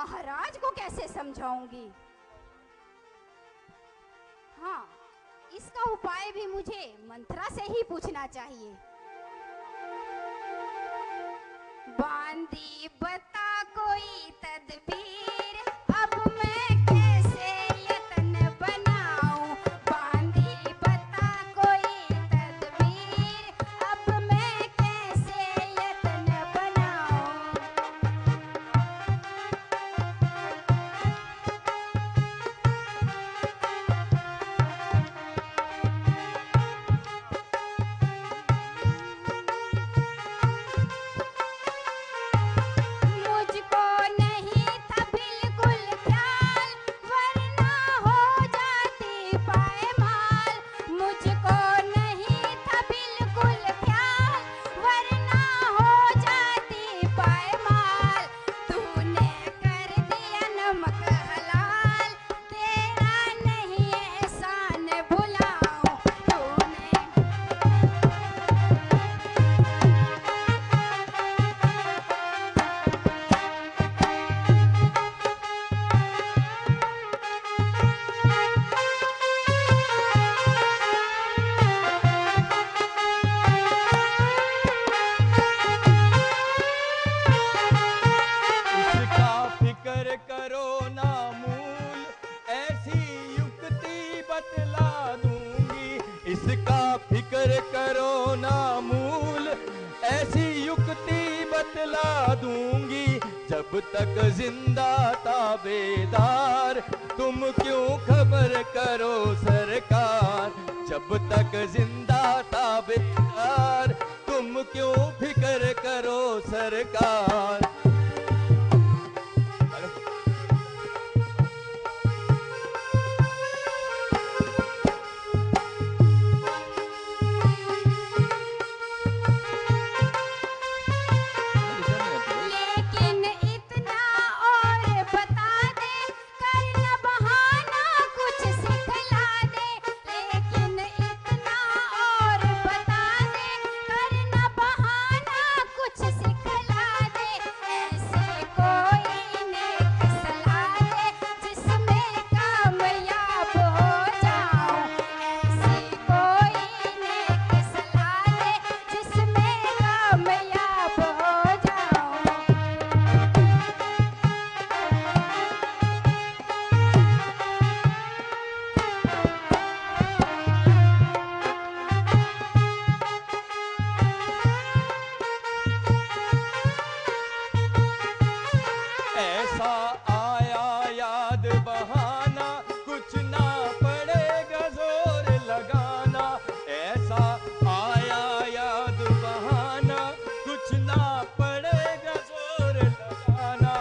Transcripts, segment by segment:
महाराज को कैसे समझाऊंगी। हाँ, इसका उपाय भी मुझे मंत्रा से ही पूछना चाहिए। बांदी बता कोई तदबीर, अब मैं कैसे यतन बनाऊं। बांदी बता कोई तदबीर, अब मैं कैसे यतन बनाऊं। मुझको नहीं था बिल्कुल ख्याल, वरना हो जाती पायमाल। मुझको नहीं था बिल्कुल ख्याल, वरना हो जाती पायमाल। तूने कर दिया नमक हलाल, तेरा नहीं एहसान भुलाऊं। तूने इसका फिक्र करो ना मूल, ऐसी युक्ति बतला दूंगी। इसका फिक्र करो ना मूल, ऐसी युक्ति बतला दूंगी। जब तक जिंदा ताबेदार, तुम क्यों खबर करो सरकार। जब तक जिंदा ताबेदार, तुम क्यों फिक्र करो सरकार। लेकिन इतना और बता दे, करना बहाना कुछ सिखला दे। लेकिन इतना और बता दे, करना बहाना कुछ सिखला दे। ऐसे कोई नेक सलाह दे, जिसमें कामयाब हो जाऊं। ऐसी कोई नेक सलाह दे, जिसमें कामयाब हो जाऊं। ऐसा आया याद बहाना, कुछ ना पड़ेगा जोर लगाना। ऐसा आया याद बहाना, कुछ ना पड़ेगा जोर लगाना।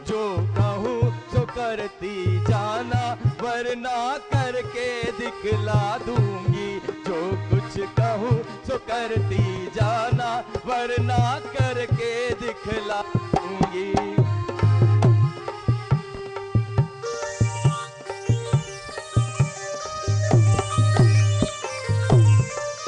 जो कहूँ सो करती जाना, वरना करके दिखला दूंगी। जो कुछ कहूँ सो करती जाना, वरना करके दिखला दूंगी।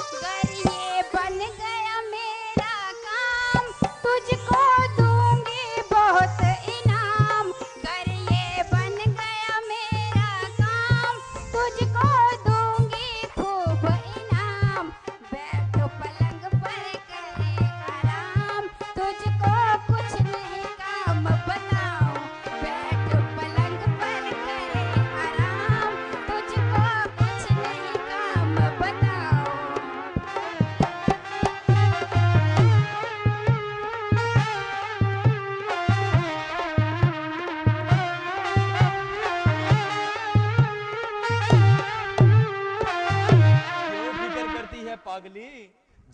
अगर ये बन गया मेरा काम, तुझको दूंगी बहुत इनाम। अगर ये बन गया मेरा काम, तुझको दूंगी खूब इनाम। बैठो पलंग पर करे आराम, तुझको कुछ नहीं काम बताऊं। बैठो पलंग पर करे आराम, तुझको कुछ नहीं काम बताऊं। क्यों फिक्र करती है पागली।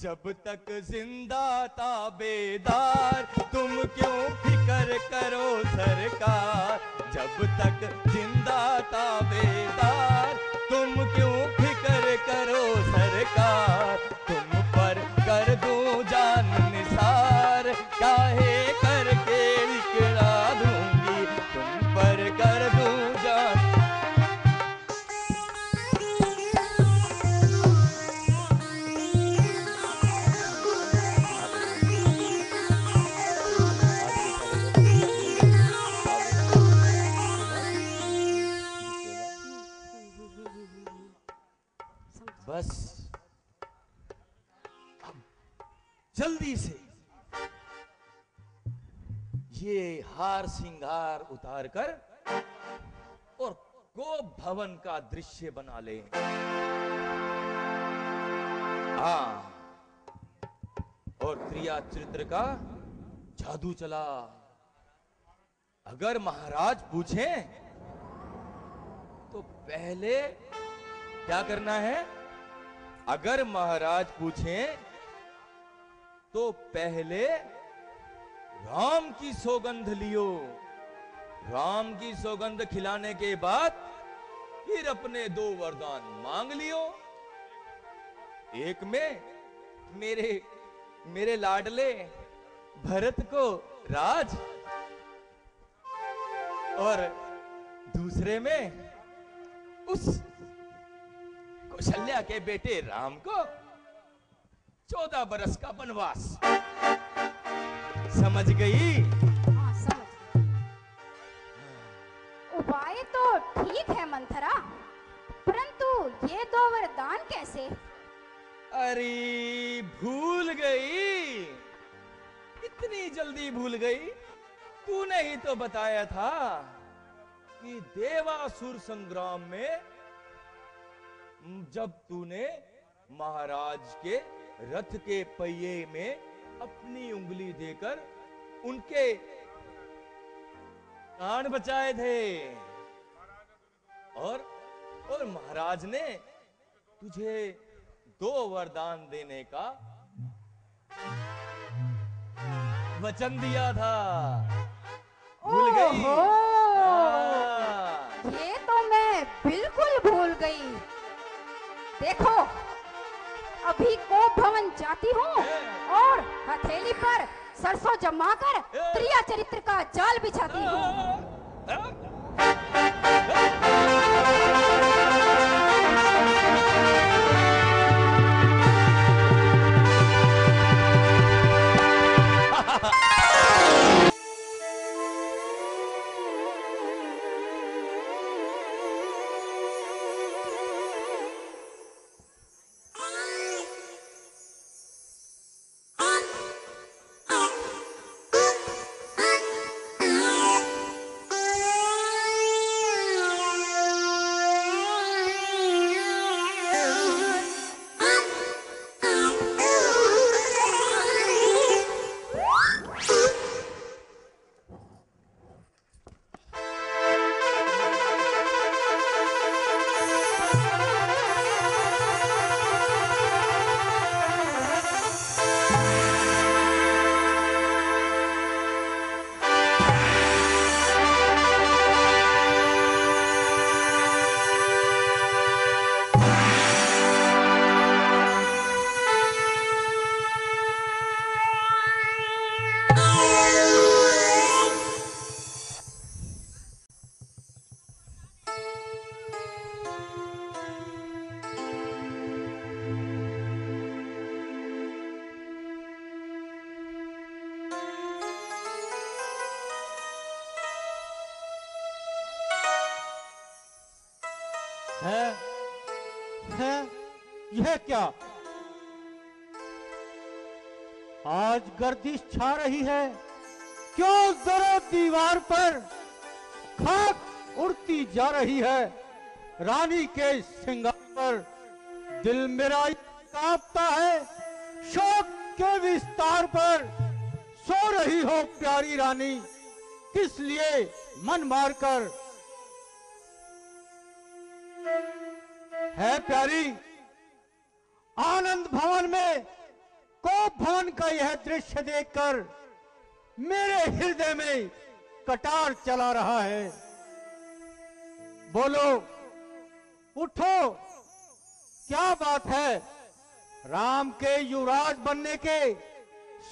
जब तक जिंदा ताबेदार, तुम क्यों फिक्र करो सरकार। जब तक जिंदा ताबेदार, तुम क्यों फिक्र करो सरकार। तुम पर कर दूं जान निसार, काहे करके दिखला दूंगी। तुम पर कर दूं जान। ये हार सिंगार उतार कर और गोप भवन का दृश्य बना ले। हाँ, और क्रिया चरित्र का जादू चला। अगर महाराज पूछें तो पहले क्या करना है? अगर महाराज पूछें तो पहले राम की सौगंध लियो। राम की सौगंध खिलाने के बाद फिर अपने 2 वरदान मांग लियो। एक में मेरे लाडले भरत को राज, और दूसरे में उस कौशल्या के बेटे राम को 14 बरस का वनवास। समझ गई? हाँ, समझ गई। उपाय तो ठीक है मंथरा, परंतु ये 2 वरदान कैसे? अरे भूल गई, इतनी जल्दी भूल गई? तूने ही तो बताया था कि देवासुर संग्राम में जब तूने महाराज के रथ के पहिए में अपनी उंगली देकर उनके कान बचाए थे, और महाराज ने तुझे 2 वरदान देने का वचन दिया था। भूल गई? ये तो मैं बिल्कुल भूल गई। देखो, अभी कोप भवन जाती हूँ और हथेली पर सरसों जमाकर क्रिया चरित्र का जाल बिछाती हूँ। है यह क्या? आज गर्दिश छा रही है। क्यों जरा दीवार पर खाक उड़ती जा रही है? रानी के श्रृंगार पर दिल मेरा कांपता है। शोक के विस्तार पर सो रही हो प्यारी रानी, किस लिए मन मारकर? है प्यारी, आनंद भवन में कोप भवन का यह दृश्य देखकर मेरे हृदय में कटार चला रहा है। बोलो, उठो, क्या बात है? राम के युवराज बनने के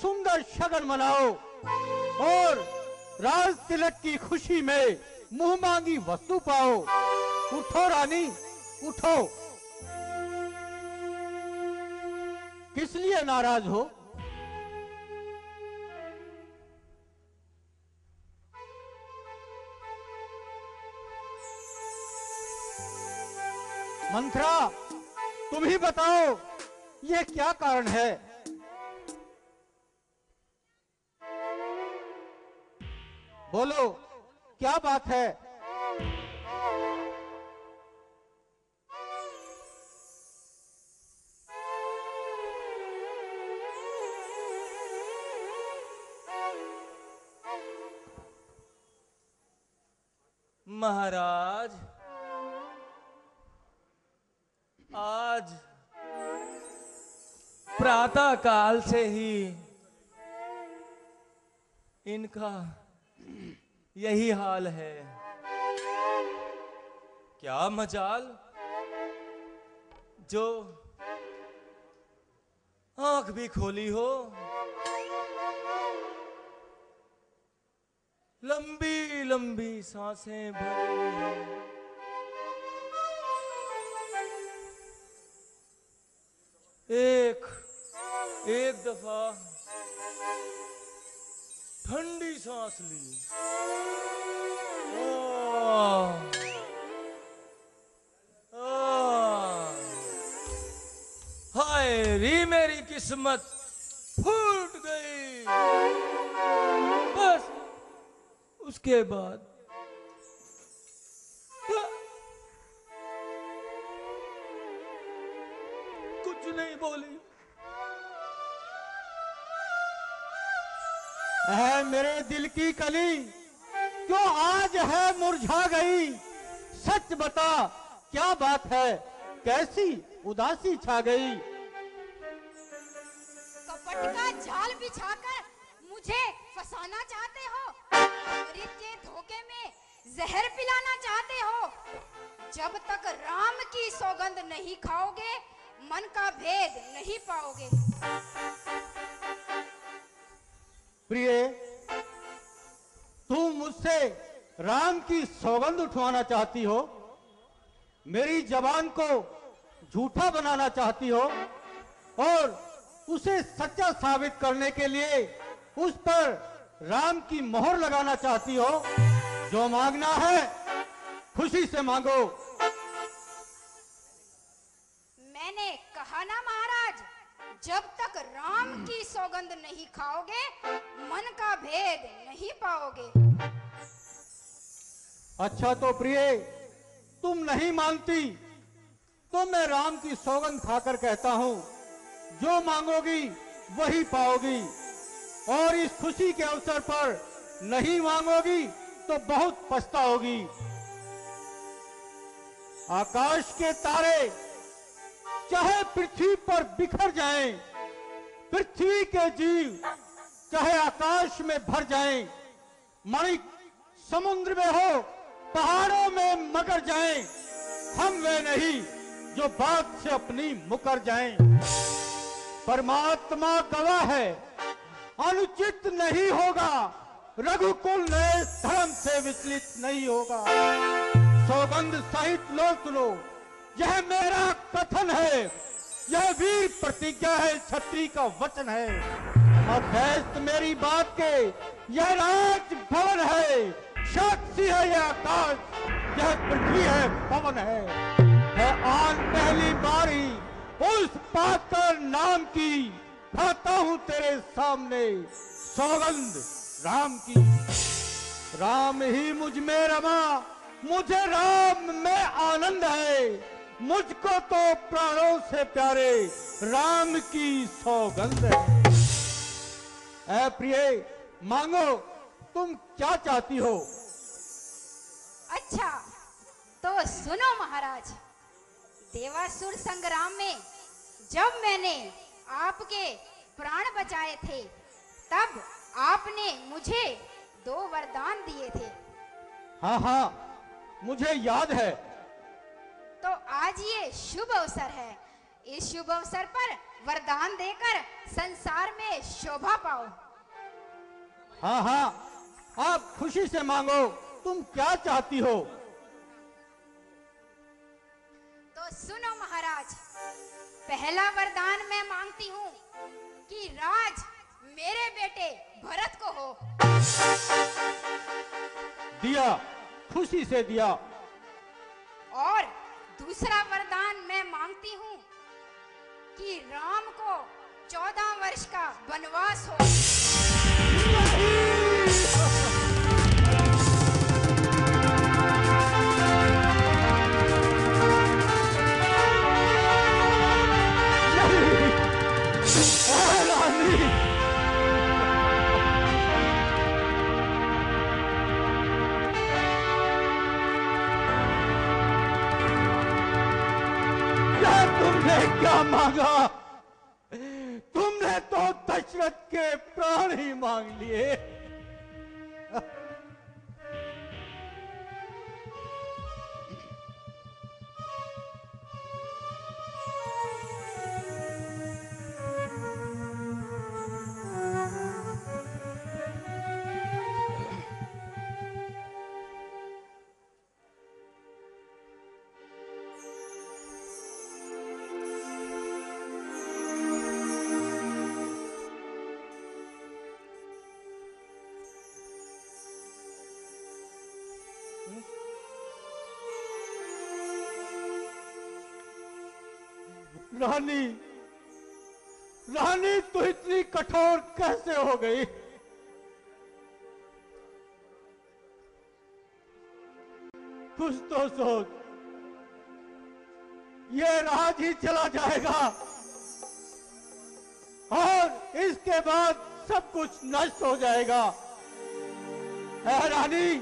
सुंदर शगन मनाओ और राज तिलक की खुशी में मुंह मांगी वस्तु पाओ। उठो रानी, उठो। किस लिए नाराज हो? मंथरा, तुम ही बताओ, यह क्या कारण है? बोलो क्या बात है? महाराज, आज प्रातः काल से ही इनका यही हाल है। क्या मजाल जो आंख भी खोली हो, लंबी लंबी सांसें भरी है। एक दफा ठंडी सांस ली। हाय री मेरी किस्मत फूट गई। बस उसके बाद कुछ नहीं बोली। है मेरे दिल की कली, क्यों आज है मुरझा गई? सच बता क्या बात है, कैसी उदासी छा गई? कपट का जाल बिछाकर मुझे फंसाना चाहते हो, अमृत के धोखे में जहर पिलाना चाहते हो। जब तक राम की सौगंध नहीं खाओगे, मन का भेद नहीं पाओगे। प्रिय, तुम मुझसे राम की सौगंध उठवाना चाहती हो, मेरी जबान को झूठा बनाना चाहती हो और उसे सच्चा साबित करने के लिए उस पर राम की मोहर लगाना चाहती हो। जो मांगना है खुशी से मांगो। मैंने कहा ना महाराज, जब तक राम की सौगंध नहीं खाओगे, मन का भेद नहीं पाओगे। अच्छा तो प्रिय, तुम नहीं मानती तो मैं राम की सौगंध खाकर कहता हूं, जो मांगोगी वही पाओगी। और इस खुशी के अवसर पर नहीं मांगोगी तो बहुत पछताओगी। आकाश के तारे चाहे पृथ्वी पर बिखर जाएं, पृथ्वी के जीव चाहे आकाश में भर जाएं, मणिक समुद्र में हो, पहाड़ों में मगर जाएं, हम वे नहीं जो बात से अपनी मुकर जाएं। परमात्मा गवाह है, अनुचित नहीं होगा, रघुकुल नए धर्म से विचलित नहीं होगा। सौगंध सहित लो सुनो, यह मेरा कथन है, यह वीर प्रतिज्ञा है, क्षत्रिय का वचन है। अभ्यस्त मेरी बात के यह राज भवन है, साक्षी है यह आकाश, यह पृथ्वी है, पवन है आन पहली बारी उस पाकर नाम की खाता हूं तेरे सामने सौगंध राम की। राम ही मुझ में रमा, मुझे राम में आनंद है, मुझको तो प्राणों से प्यारे राम की सौगंध है। ऐ प्रिय, मांगो तुम क्या चाहती हो? अच्छा तो सुनो महाराज, देवासुर संग्राम में जब मैंने आपके प्राण बचाए थे, तब आपने मुझे 2 वरदान दिए थे। हाँ हाँ, मुझे याद है। तो आज ये शुभ अवसर है, इस शुभ अवसर पर वरदान देकर संसार में शोभा पाओ। हाँ हाँ, आप खुशी से मांगो, तुम क्या चाहती हो? तो सुनो महाराज, पहला वरदान मैं मांगती हूँ कि राज मेरे बेटे भरत को हो। दिया, खुशी से दिया। और दूसरा वरदान मैं मांगती हूँ कि राम को 14 वर्ष का वनवास हो। इशरत के प्राण ही मांग लिए। रानी, रानी तू इतनी कठोर कैसे हो गई? कुछ तो सोच, ये राज ही चला जाएगा और इसके बाद सब कुछ नष्ट हो जाएगा। ऐ रानी,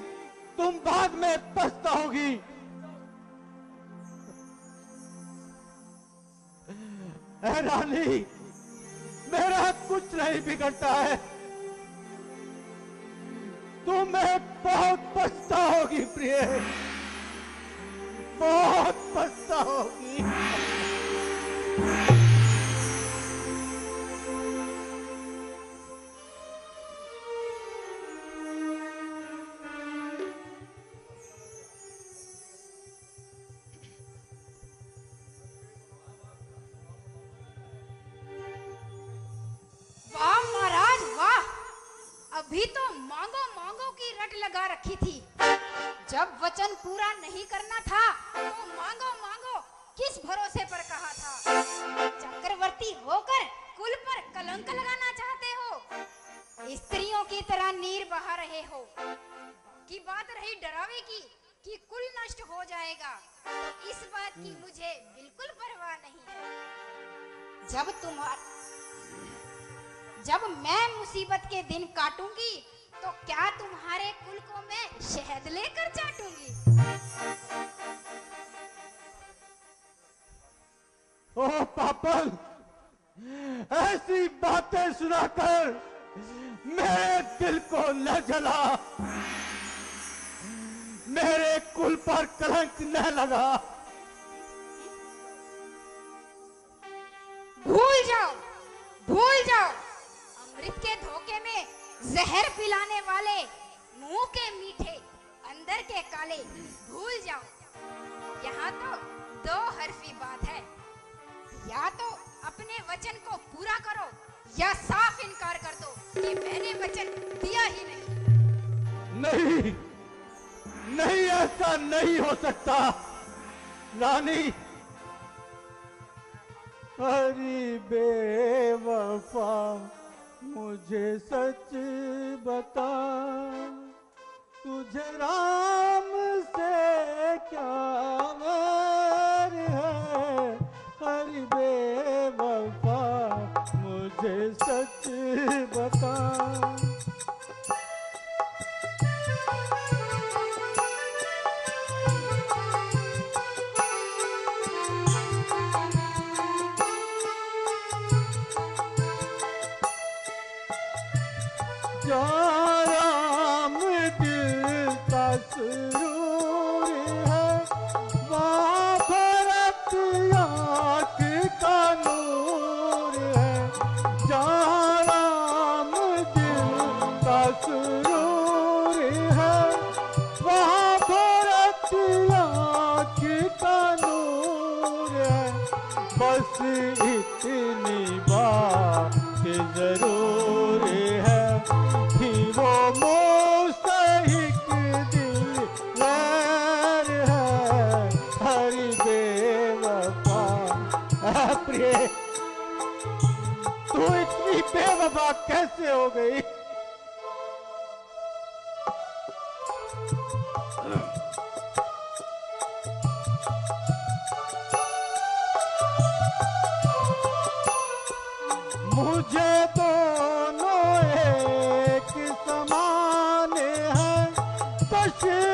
तुम बाद में पछताओगी। ऐ रानी, मेरा कुछ नहीं बिगड़ता है, तुम्हें बहुत पछताओगी प्रिय, बहुत पछताओगी। अभी तो मांगो मांगो की रट लगा रखी थी। जब वचन पूरा नहीं करना था तो मांगो मांगो किस भरोसे पर कहा था? चक्रवर्ती होकर कुल पर कलंक लगाना चाहते हो, स्त्रियों की तरह नीर बहा रहे हो। की बात रही डरावे की कि कुल नष्ट हो जाएगा, तो इस बात की मुझे बिल्कुल परवाह नहीं है। जब मैं मुसीबत के दिन काटूंगी तो क्या तुम्हारे कुल को मैं शहद लेकर चाटूंगी? ओह पापन, ऐसी बातें सुनाकर मेरे दिल को न जला, मेरे कुल पर कलंक न लगा। भूल जाओ, भूल जाओ। अमृत के धोखे में जहर पिलाने वाले मुंह के मीठे अंदर के काले भूल जाओ। यहाँ तो दो हरफी बात है, या तो अपने वचन को पूरा करो या साफ इनकार कर दो कि मैंने वचन दिया ही नहीं। नहीं, नहीं, ऐसा नहीं हो सकता रानी। अरे बेवफा, मुझे सच बता, तुझे राम से क्या वैर है? अरे बेवफा, मुझे सच बता। राम दिल का सुरूर है, वहाँ भरत आँख का नूर है। जहाँ राम दिल का सुरूर है, वहाँ भरत आँख का नूर है। बस इतनी बात जरूर है कि वो मुस्तहिक दिलदार है। हरि बेवफा, प्रिय तू इतनी बेवफा कैसे हो गई? मुझे दोनों एक समान है, कश्मीर